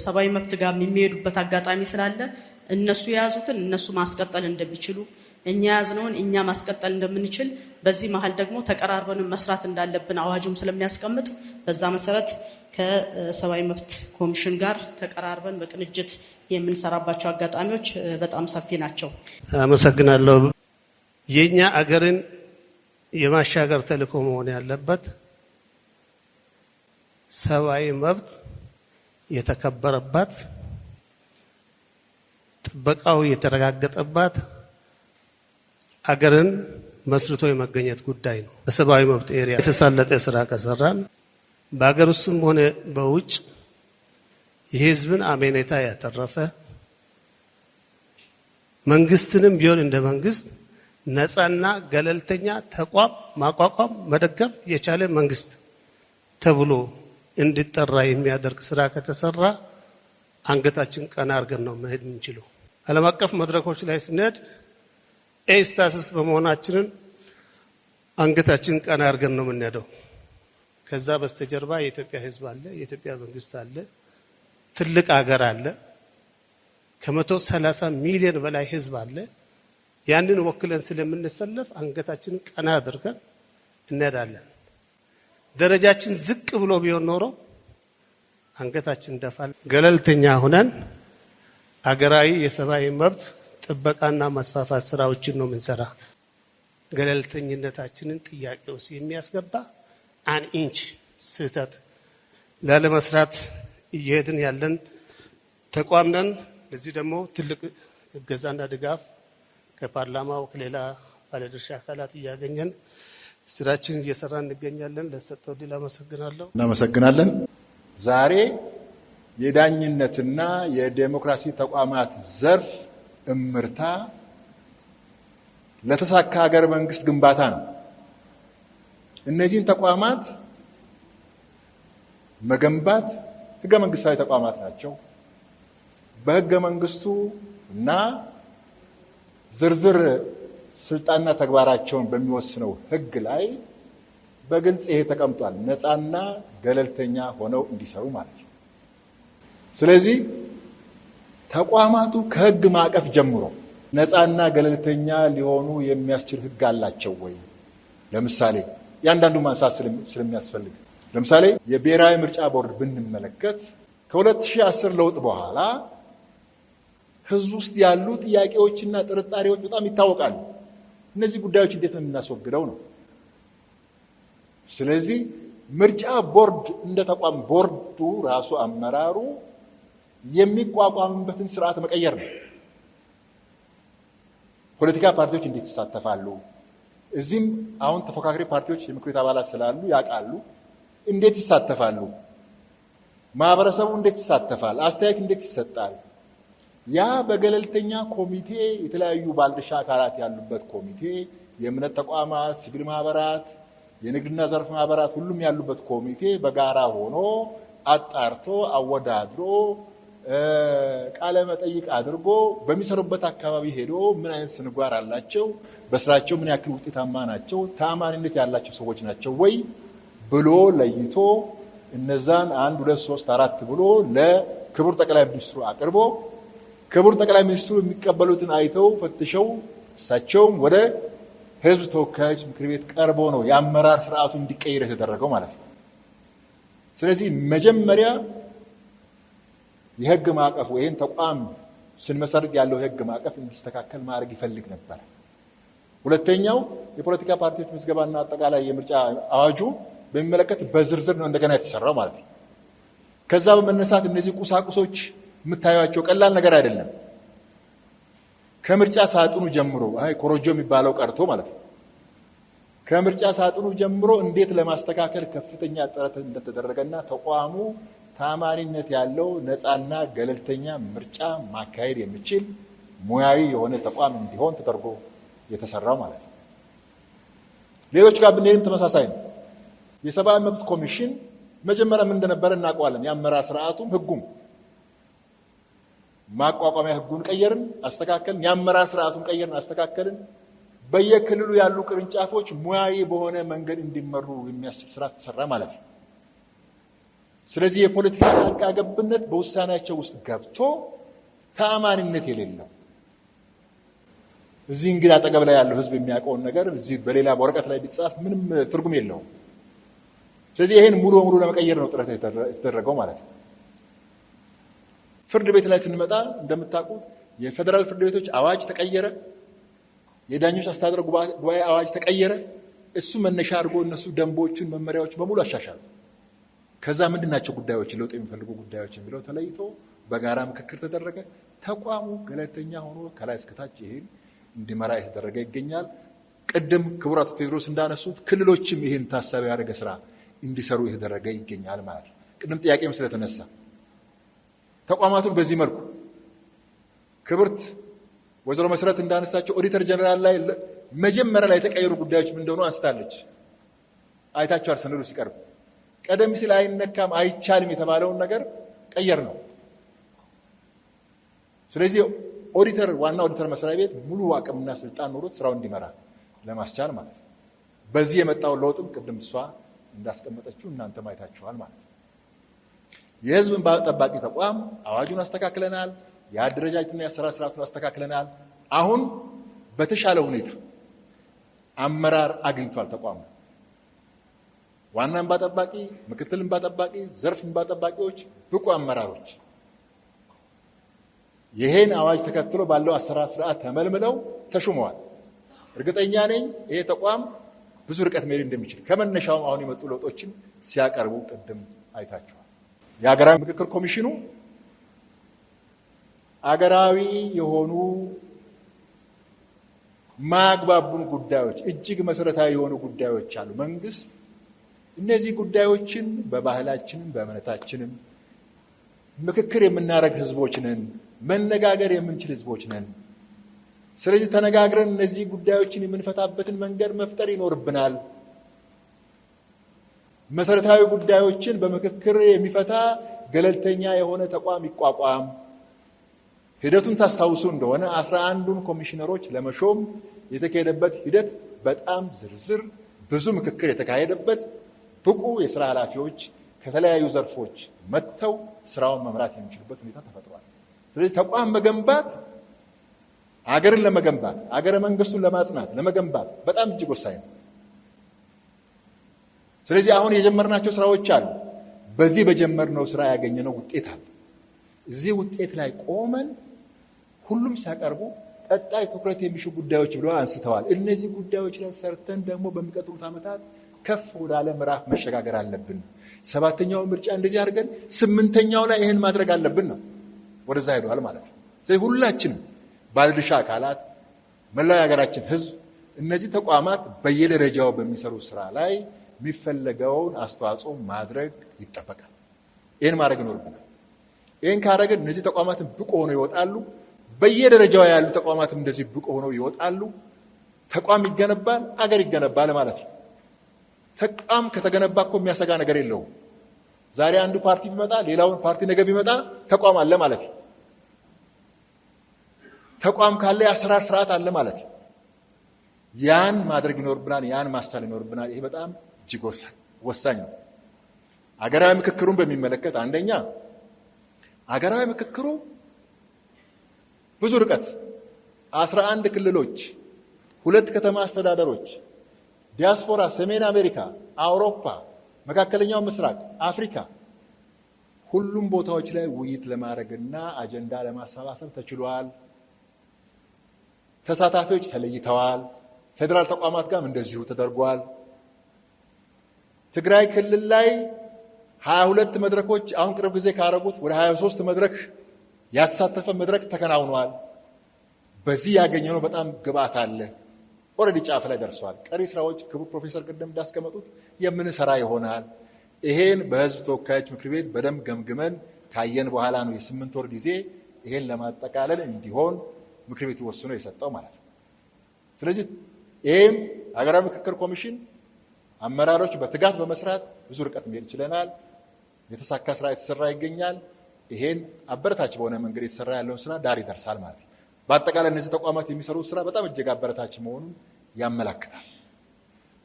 ሰብአዊ መብት ጋር የሚሄዱበት አጋጣሚ ስላለ እነሱ የያዙትን እነሱ ማስቀጠል እንደሚችሉ እኛ ያዝነውን እኛ ማስቀጠል እንደምንችል በዚህ መሀል ደግሞ ተቀራርበን መስራት እንዳለብን አዋጁም ስለሚያስቀምጥ በዛ መሰረት ከሰብአዊ መብት ኮሚሽን ጋር ተቀራርበን በቅንጅት የምንሰራባቸው አጋጣሚዎች በጣም ሰፊ ናቸው። አመሰግናለሁ። የኛ አገርን የማሻገር ተልዕኮ መሆን ያለበት ሰብአዊ መብት የተከበረባት ጥበቃው የተረጋገጠባት አገርን መስርቶ የመገኘት ጉዳይ ነው። በሰብአዊ መብት ኤሪያ የተሳለጠ ስራ ከሰራን በአገር ውስጥም ሆነ በውጭ የህዝብን አመኔታ ያተረፈ መንግስትንም ቢሆን እንደ መንግስት ነፃና ገለልተኛ ተቋም ማቋቋም መደገፍ የቻለ መንግስት ተብሎ እንዲጠራ የሚያደርግ ስራ ከተሰራ አንገታችን ቀና አድርገን ነው መሄድ የምንችለው። ዓለም አቀፍ መድረኮች ላይ ስንሄድ ኤ ስታተስ በመሆናችንን አንገታችን ቀና አድርገን ነው የምንሄደው። ከዛ በስተጀርባ የኢትዮጵያ ህዝብ አለ፣ የኢትዮጵያ መንግስት አለ፣ ትልቅ ሀገር አለ፣ ከ130 ሚሊዮን በላይ ህዝብ አለ። ያንን ወክለን ስለምንሰለፍ አንገታችንን ቀና አድርገን እንሄዳለን። ደረጃችን ዝቅ ብሎ ቢሆን ኖሮ አንገታችን ደፋል። ገለልተኛ ሆነን አገራዊ የሰብአዊ መብት ጥበቃና ማስፋፋት ስራዎችን ነው የምንሰራ። ገለልተኝነታችንን ጥያቄ ውስጥ የሚያስገባ አን ኢንች ስህተት ላለመስራት እየሄድን ያለን ተቋም ነን። ለዚህ ደግሞ ትልቅ እገዛና ድጋፍ ከፓርላማው ከሌላ ባለድርሻ አካላት እያገኘን ስራችን እየሰራ እንገኛለን። ለተሰጠው ዕድል አመሰግናለሁ። እናመሰግናለን። ዛሬ የዳኝነትና የዴሞክራሲ ተቋማት ዘርፍ እምርታ ለተሳካ ሀገር መንግስት ግንባታ ነው። እነዚህን ተቋማት መገንባት ህገ መንግስታዊ ተቋማት ናቸው። በህገ መንግስቱ እና ዝርዝር ስልጣንና ተግባራቸውን በሚወስነው ህግ ላይ በግልጽ ይሄ ተቀምጧል። ነፃና ገለልተኛ ሆነው እንዲሰሩ ማለት ነው። ስለዚህ ተቋማቱ ከህግ ማዕቀፍ ጀምሮ ነፃና ገለልተኛ ሊሆኑ የሚያስችል ህግ አላቸው ወይ? ለምሳሌ ያንዳንዱ ማንሳት ስለሚያስፈልግ ለምሳሌ የብሔራዊ ምርጫ ቦርድ ብንመለከት ከ2010 ለውጥ በኋላ ህዝብ ውስጥ ያሉ ጥያቄዎችና ጥርጣሬዎች በጣም ይታወቃሉ። እነዚህ ጉዳዮች እንዴት ነው የምናስወግደው ነው። ስለዚህ ምርጫ ቦርድ እንደ ተቋም ቦርዱ ራሱ አመራሩ የሚቋቋምበትን ስርዓት መቀየር ነው። ፖለቲካ ፓርቲዎች እንዴት ይሳተፋሉ? እዚህም አሁን ተፎካካሪ ፓርቲዎች የምክር ቤት አባላት ስላሉ ያውቃሉ። እንዴት ይሳተፋሉ? ማህበረሰቡ እንዴት ይሳተፋል? አስተያየት እንዴት ይሰጣል? ያ በገለልተኛ ኮሚቴ የተለያዩ ባለድርሻ አካላት ያሉበት ኮሚቴ፣ የእምነት ተቋማት፣ ሲቪል ማህበራት፣ የንግድና ዘርፍ ማህበራት ሁሉም ያሉበት ኮሚቴ በጋራ ሆኖ አጣርቶ አወዳድሮ ቃለ መጠይቅ አድርጎ በሚሰሩበት አካባቢ ሄዶ ምን አይነት ስንጓር አላቸው፣ በስራቸው ምን ያክል ውጤታማ ናቸው፣ ተአማኒነት ያላቸው ሰዎች ናቸው ወይ ብሎ ለይቶ እነዛን 1 2 3 4 ብሎ ለክቡር ጠቅላይ ሚኒስትሩ አቅርቦ ክቡር ጠቅላይ ሚኒስትሩ የሚቀበሉትን አይተው ፈትሸው እሳቸውም ወደ ህዝብ ተወካዮች ምክር ቤት ቀርቦ ነው የአመራር ስርዓቱ እንዲቀየር የተደረገው ማለት ነው። ስለዚህ መጀመሪያ የህግ ማዕቀፍ ወይም ተቋም ስንመሰርት ያለው የህግ ማዕቀፍ እንዲስተካከል ማድረግ ይፈልግ ነበር። ሁለተኛው የፖለቲካ ፓርቲዎች ምዝገባና አጠቃላይ የምርጫ አዋጁ በሚመለከት በዝርዝር ነው እንደገና የተሰራው ማለት ነው። ከዛ በመነሳት እነዚህ ቁሳቁሶች የምታዩቸው ቀላል ነገር አይደለም። ከምርጫ ሳጥኑ ጀምሮ ኮሮጆ የሚባለው ቀርቶ ማለት ነው። ከምርጫ ሳጥኑ ጀምሮ እንዴት ለማስተካከል ከፍተኛ ጥረት እንደተደረገና ተቋሙ ታማኒነት ያለው ነፃና ገለልተኛ ምርጫ ማካሄድ የሚችል ሙያዊ የሆነ ተቋም እንዲሆን ተደርጎ የተሰራው ማለት ነው። ሌሎች ጋር ብንሄድም ተመሳሳይ ነው። የሰብአዊ መብት ኮሚሽን መጀመሪያ ምን እንደነበረ እናውቀዋለን። የአመራር ስርዓቱም ህጉም ማቋቋሚያ ህጉን ቀየርን፣ አስተካከልን። የአመራር ስርዓቱን ቀየርን፣ አስተካከልን። በየክልሉ ያሉ ቅርንጫፎች ሙያዊ በሆነ መንገድ እንዲመሩ የሚያስችል ስራ ተሰራ ማለት ነው። ስለዚህ የፖለቲካ ጣልቃ ገብነት በውሳኔያቸው ውስጥ ገብቶ ተአማኒነት የሌለው እዚህ እንግዲህ አጠገብ ላይ ያለው ህዝብ የሚያውቀውን ነገር እዚህ በሌላ በወረቀት ላይ ቢጻፍ ምንም ትርጉም የለውም። ስለዚህ ይሄን ሙሉ በሙሉ ለመቀየር ነው ጥረት የተደረገው ማለት ነው። ፍርድ ቤት ላይ ስንመጣ እንደምታውቁት የፌዴራል ፍርድ ቤቶች አዋጅ ተቀየረ። የዳኞች አስተዳደር ጉባኤ አዋጅ ተቀየረ። እሱ መነሻ አድርጎ እነሱ ደንቦችን፣ መመሪያዎች በሙሉ አሻሻሉ። ከዛ ምንድናቸው ጉዳዮች ለውጥ የሚፈልጉ ጉዳዮች የሚለው ተለይቶ በጋራ ምክክር ተደረገ። ተቋሙ ገለልተኛ ሆኖ ከላይ እስከታች ይሄን እንዲመራ የተደረገ ይገኛል። ቅድም ክቡር አቶ ቴዎድሮስ እንዳነሱት ክልሎችም ይሄን ታሳቢ ያደረገ ስራ እንዲሰሩ የተደረገ ይገኛል ማለት ነው። ቅድም ጥያቄም ስለተነሳ ተቋማቱን በዚህ መልኩ ክብርት ወይዘሮ መሰረት እንዳነሳቸው ኦዲተር ጀነራል ላይ መጀመሪያ ላይ የተቀየሩ ጉዳዮች ምን እንደሆኑ አንስታለች። አይታችኋል ሰነዱ ሲቀርብ። ቀደም ሲል አይነካም አይቻልም የተባለውን ነገር ቀየር ነው። ስለዚህ ኦዲተር ዋና ኦዲተር መስሪያ ቤት ሙሉ አቅምና ስልጣን ኖሮት ስራው እንዲመራ ለማስቻል ማለት ነው። በዚህ የመጣው ለውጥም ቅድም እሷ እንዳስቀመጠችው እናንተም አይታችኋል ማለት ነው። የህዝብ እንባ ጠባቂ ተቋም አዋጁን አስተካክለናል። የአደረጃጀትና የአሰራር ስርዓቱን አስተካክለናል። አሁን በተሻለ ሁኔታ አመራር አግኝቷል ተቋሙ። ዋና እንባ ጠባቂ፣ ምክትል እንባ ጠባቂ፣ ዘርፍ እንባ ጠባቂዎች፣ ብቁ አመራሮች ይሄን አዋጅ ተከትሎ ባለው አሰራር ስርዓት ተመልምለው ተሹመዋል። እርግጠኛ ነኝ ይሄ ተቋም ብዙ ርቀት መሄድ እንደሚችል ከመነሻውም አሁን የመጡ ለውጦችን ሲያቀርቡ ቅድም አይታችኋል። የሀገራዊ ምክክር ኮሚሽኑ አገራዊ የሆኑ ማያግባቡን ጉዳዮች እጅግ መሰረታዊ የሆኑ ጉዳዮች አሉ። መንግስት እነዚህ ጉዳዮችን በባህላችንም በእምነታችንም ምክክር የምናደርግ ህዝቦች ነን፣ መነጋገር የምንችል ህዝቦች ነን። ስለዚህ ተነጋግረን እነዚህ ጉዳዮችን የምንፈታበትን መንገድ መፍጠር ይኖርብናል። መሰረታዊ ጉዳዮችን በምክክር የሚፈታ ገለልተኛ የሆነ ተቋም ይቋቋም። ሂደቱን ታስታውሱ እንደሆነ 11ዱን ኮሚሽነሮች ለመሾም የተካሄደበት ሂደት በጣም ዝርዝር፣ ብዙ ምክክር የተካሄደበት፣ ብቁ የስራ ኃላፊዎች ከተለያዩ ዘርፎች መጥተው ስራውን መምራት የሚችሉበት ሁኔታ ተፈጥሯል። ስለዚህ ተቋም መገንባት አገርን ለመገንባት አገረ መንግስቱን ለማጽናት ለመገንባት በጣም እጅግ ወሳኝ ነው። ስለዚህ አሁን የጀመርናቸው ስራዎች አሉ። በዚህ በጀመርነው ስራ ያገኘነው ውጤት አለ። እዚህ ውጤት ላይ ቆመን ሁሉም ሲያቀርቡ ቀጣይ ትኩረት የሚሹ ጉዳዮች ብለው አንስተዋል። እነዚህ ጉዳዮች ላይ ሰርተን ደግሞ በሚቀጥሉት ዓመታት ከፍ ወዳለ ምዕራፍ መሸጋገር አለብን። 7ኛው ምርጫ እንደዚህ አድርገን 8ኛው ላይ ይህን ማድረግ አለብን ነው። ወደዛ ሄደዋል ማለት ነው። ስለዚህ ሁላችንም ባለድርሻ አካላት፣ መላው የሀገራችን ሕዝብ እነዚህ ተቋማት በየደረጃው በሚሰሩ ስራ ላይ የሚፈለገውን አስተዋጽኦ ማድረግ ይጠበቃል። ይህን ማድረግ ይኖርብናል። ይህን ካደረግን እነዚህ ተቋማትን ብቁ ሆነው ይወጣሉ። በየደረጃው ያሉ ተቋማትም እንደዚህ ብቁ ሆነው ይወጣሉ። ተቋም ይገነባል፣ አገር ይገነባል ማለት ነው። ተቋም ከተገነባ እኮ የሚያሰጋ ነገር የለውም። ዛሬ አንዱ ፓርቲ ቢመጣ ሌላውን ፓርቲ ነገ ቢመጣ ተቋም አለ ማለት ነው። ተቋም ካለ የአሰራር ስርዓት አለ ማለት ነው። ያን ማድረግ ይኖርብናል። ያን ማስቻል ይኖርብናል። ይሄ በጣም እጅግ ወሳኝ ነው። አገራዊ ምክክሩን በሚመለከት አንደኛ አገራዊ ምክክሩ ብዙ ርቀት 11 ክልሎች፣ 2 ከተማ አስተዳደሮች፣ ዲያስፖራ፣ ሰሜን አሜሪካ፣ አውሮፓ፣ መካከለኛው ምስራቅ፣ አፍሪካ ሁሉም ቦታዎች ላይ ውይይት ለማድረግና አጀንዳ ለማሰባሰብ ተችሏል። ተሳታፊዎች ተለይተዋል። ፌዴራል ተቋማት ጋርም እንደዚሁ ተደርጓል። ትግራይ ክልል ላይ 22 መድረኮች አሁን ቅርብ ጊዜ ካረጉት ወደ 23 መድረክ ያሳተፈ መድረክ ተከናውኗል። በዚህ ያገኘነው በጣም ግብአት አለ። ኦልሬዲ ጫፍ ላይ ደርሷል። ቀሪ ስራዎች ክቡር ፕሮፌሰር ቅድም እንዳስቀመጡት የምንሰራ ይሆናል። ይሄን በህዝብ ተወካዮች ምክር ቤት በደንብ ገምግመን ካየን በኋላ ነው የ8 ወር ጊዜ ይሄን ለማጠቃለል እንዲሆን ምክር ቤቱ ወስኖ የሰጠው ማለት ነው። ስለዚህ ይህም ሀገራዊ ምክክር ኮሚሽን አመራሮች በትጋት በመስራት ብዙ ርቀት መሄድ ችለናል። የተሳካ ስራ የተሰራ ይገኛል። ይሄን አበረታች በሆነ መንገድ የተሰራ ያለውን ስራ ዳር ይደርሳል ማለት ነው። በአጠቃላይ እነዚህ ተቋማት የሚሰሩት ስራ በጣም እጅግ አበረታች መሆኑን ያመላክታል።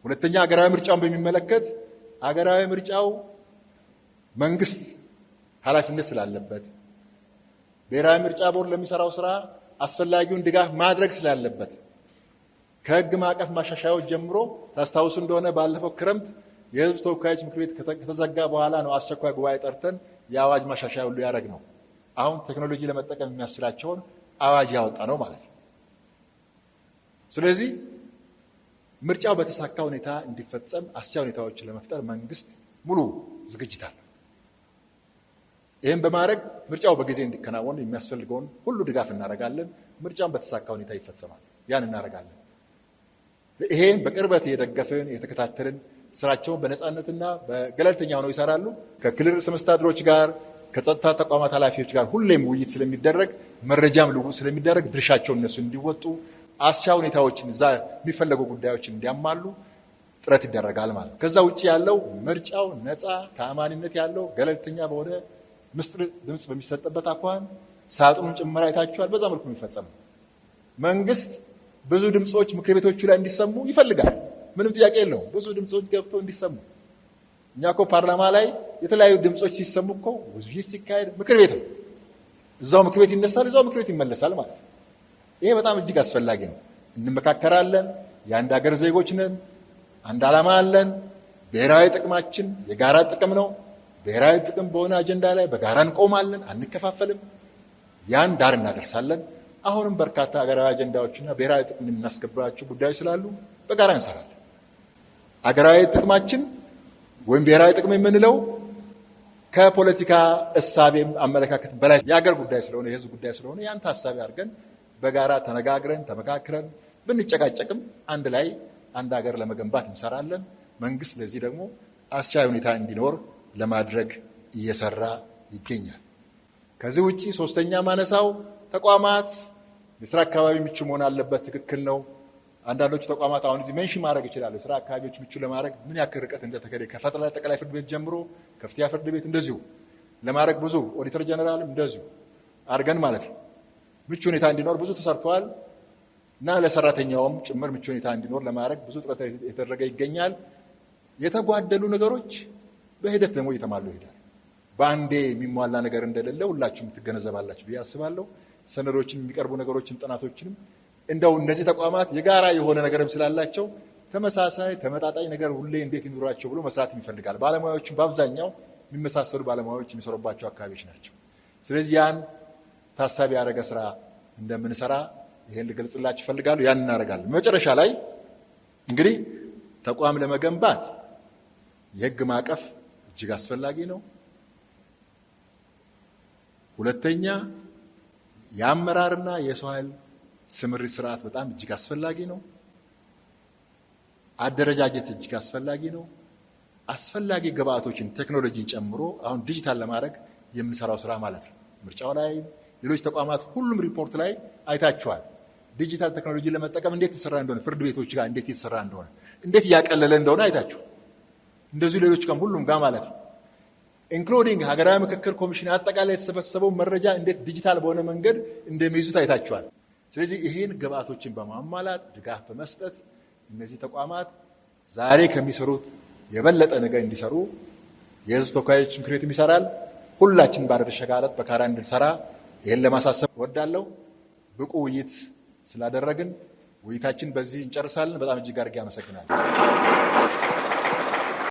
ሁለተኛ ሀገራዊ ምርጫውን በሚመለከት ሀገራዊ ምርጫው መንግስት ኃላፊነት ስላለበት፣ ብሔራዊ ምርጫ ቦርድ ለሚሰራው ስራ አስፈላጊውን ድጋፍ ማድረግ ስላለበት ከህግ ማዕቀፍ ማሻሻያዎች ጀምሮ ታስታውሱ እንደሆነ ባለፈው ክረምት የህዝብ ተወካዮች ምክር ቤት ከተዘጋ በኋላ ነው አስቸኳይ ጉባኤ ጠርተን የአዋጅ ማሻሻያ ሁሉ ያደረግ ነው። አሁን ቴክኖሎጂ ለመጠቀም የሚያስችላቸውን አዋጅ ያወጣ ነው ማለት ነው። ስለዚህ ምርጫው በተሳካ ሁኔታ እንዲፈጸም አስቻይ ሁኔታዎችን ለመፍጠር መንግስት ሙሉ ዝግጅት አለ። ይህም በማድረግ ምርጫው በጊዜ እንዲከናወን የሚያስፈልገውን ሁሉ ድጋፍ እናደርጋለን። ምርጫውን በተሳካ ሁኔታ ይፈጸማል። ያን እናደርጋለን። ይሄን በቅርበት የደገፍን የተከታተልን ስራቸውን በነፃነትና በገለልተኛ ሆነው ይሰራሉ። ከክልል ርዕሰ መስተዳድሮች ጋር ከጸጥታ ተቋማት ኃላፊዎች ጋር ሁሌም ውይይት ስለሚደረግ መረጃም ልውውጥ ስለሚደረግ ድርሻቸውን እነሱ እንዲወጡ አስቻይ ሁኔታዎችን እዛ የሚፈለጉ ጉዳዮችን እንዲያሟሉ ጥረት ይደረጋል ማለት ነው። ከዛ ውጭ ያለው ምርጫው ነፃ ተአማኒነት ያለው ገለልተኛ በሆነ ምስጢር ድምፅ በሚሰጥበት አኳኋን ሳጥኑን ጭምር አይታችኋል። በዛ መልኩ የሚፈጸም ነው። መንግስት ብዙ ድምፆች ምክር ቤቶቹ ላይ እንዲሰሙ ይፈልጋል። ምንም ጥያቄ የለውም። ብዙ ድምፆች ገብተው እንዲሰሙ እኛ እኮ ፓርላማ ላይ የተለያዩ ድምፆች ሲሰሙ እኮ ውይይት ሲካሄድ ምክር ቤት ነው። እዛው ምክር ቤት ይነሳል፣ እዛው ምክር ቤት ይመለሳል ማለት ነው። ይሄ በጣም እጅግ አስፈላጊ ነው። እንመካከራለን። የአንድ ሀገር ዜጎች ነን። አንድ ዓላማ አለን። ብሔራዊ ጥቅማችን የጋራ ጥቅም ነው። ብሔራዊ ጥቅም በሆነ አጀንዳ ላይ በጋራ እንቆማለን፣ አንከፋፈልም። ያን ዳር እናደርሳለን። አሁንም በርካታ ሀገራዊ አጀንዳዎችና ብሔራዊ ጥቅም የምናስከብራቸው ጉዳዮች ስላሉ በጋራ እንሰራለን። ሀገራዊ ጥቅማችን ወይም ብሔራዊ ጥቅም የምንለው ከፖለቲካ እሳቤም አመለካከት በላይ የሀገር ጉዳይ ስለሆነ የህዝብ ጉዳይ ስለሆነ ያን ታሳቢ አድርገን በጋራ ተነጋግረን ተመካክረን ብንጨቃጨቅም አንድ ላይ አንድ ሀገር ለመገንባት እንሰራለን። መንግስት ለዚህ ደግሞ አስቻይ ሁኔታ እንዲኖር ለማድረግ እየሰራ ይገኛል። ከዚህ ውጪ ሶስተኛ ማነሳው ተቋማት የስራ አካባቢ ምቹ መሆን አለበት። ትክክል ነው። አንዳንዶቹ ተቋማት አሁን እዚህ ሜንሽን ማድረግ ይችላሉ። ስራ አካባቢዎች ምቹ ለማድረግ ምን ያክል ርቀት እንደተከደ ከፌደራል ጠቅላይ ፍርድ ቤት ጀምሮ ከፍተኛ ፍርድ ቤት እንደዚሁ ለማድረግ ብዙ ኦዲተር ጀነራልም እንደዚሁ አድርገን ማለት ነው ምቹ ሁኔታ እንዲኖር ብዙ ተሰርተዋል እና ለሰራተኛውም ጭምር ምቹ ሁኔታ እንዲኖር ለማድረግ ብዙ ጥረት የተደረገ ይገኛል። የተጓደሉ ነገሮች በሂደት ደግሞ እየተሟሉ ይሄዳል። በአንዴ የሚሟላ ነገር እንደሌለ ሁላችሁም ትገነዘባላችሁ ብዬ አስባለሁ። ሰነዶችን፣ የሚቀርቡ ነገሮችን፣ ጥናቶችንም እንደው እነዚህ ተቋማት የጋራ የሆነ ነገርም ስላላቸው ተመሳሳይ ተመጣጣኝ ነገር ሁሌ እንዴት ይኑራቸው ብሎ መስራት ይፈልጋል። ባለሙያዎችም በአብዛኛው የሚመሳሰሉ ባለሙያዎች የሚሰሩባቸው አካባቢዎች ናቸው። ስለዚህ ያን ታሳቢ ያደረገ ስራ እንደምንሰራ ይሄን ልገልጽላችሁ እፈልጋለሁ። ያን እናደርጋለን። መጨረሻ ላይ እንግዲህ ተቋም ለመገንባት የህግ ማዕቀፍ እጅግ አስፈላጊ ነው። ሁለተኛ የአመራርና የሰው ኃይል ስምሪት ስርዓት በጣም እጅግ አስፈላጊ ነው። አደረጃጀት እጅግ አስፈላጊ ነው። አስፈላጊ ግብአቶችን ቴክኖሎጂን ጨምሮ አሁን ዲጂታል ለማድረግ የምንሰራው ስራ ማለት ነው። ምርጫው ላይ ሌሎች ተቋማት ሁሉም ሪፖርት ላይ አይታችኋል። ዲጂታል ቴክኖሎጂ ለመጠቀም እንዴት የተሰራ እንደሆነ፣ ፍርድ ቤቶች ጋር እንዴት የተሰራ እንደሆነ፣ እንዴት እያቀለለ እንደሆነ አይታችሁ፣ እንደዚሁ ሌሎች ጋር ሁሉም ጋር ማለት ነው። ኢንክሉዲንግ ሀገራዊ ምክክር ኮሚሽን አጠቃላይ የተሰበሰበው መረጃ እንዴት ዲጂታል በሆነ መንገድ እንደሚይዙት አይታችኋል። ስለዚህ ይህን ግብአቶችን በማሟላት ድጋፍ በመስጠት እነዚህ ተቋማት ዛሬ ከሚሰሩት የበለጠ ነገር እንዲሰሩ የህዝብ ተወካዮች ምክር ቤትም ይሰራል። ሁላችን ባለድርሻ አካላት በጋራ እንድንሰራ ይህን ለማሳሰብ እወዳለሁ። ብቁ ውይይት ስላደረግን ውይይታችን በዚህ እንጨርሳለን። በጣም እጅግ አድርጌ አመሰግናለሁ።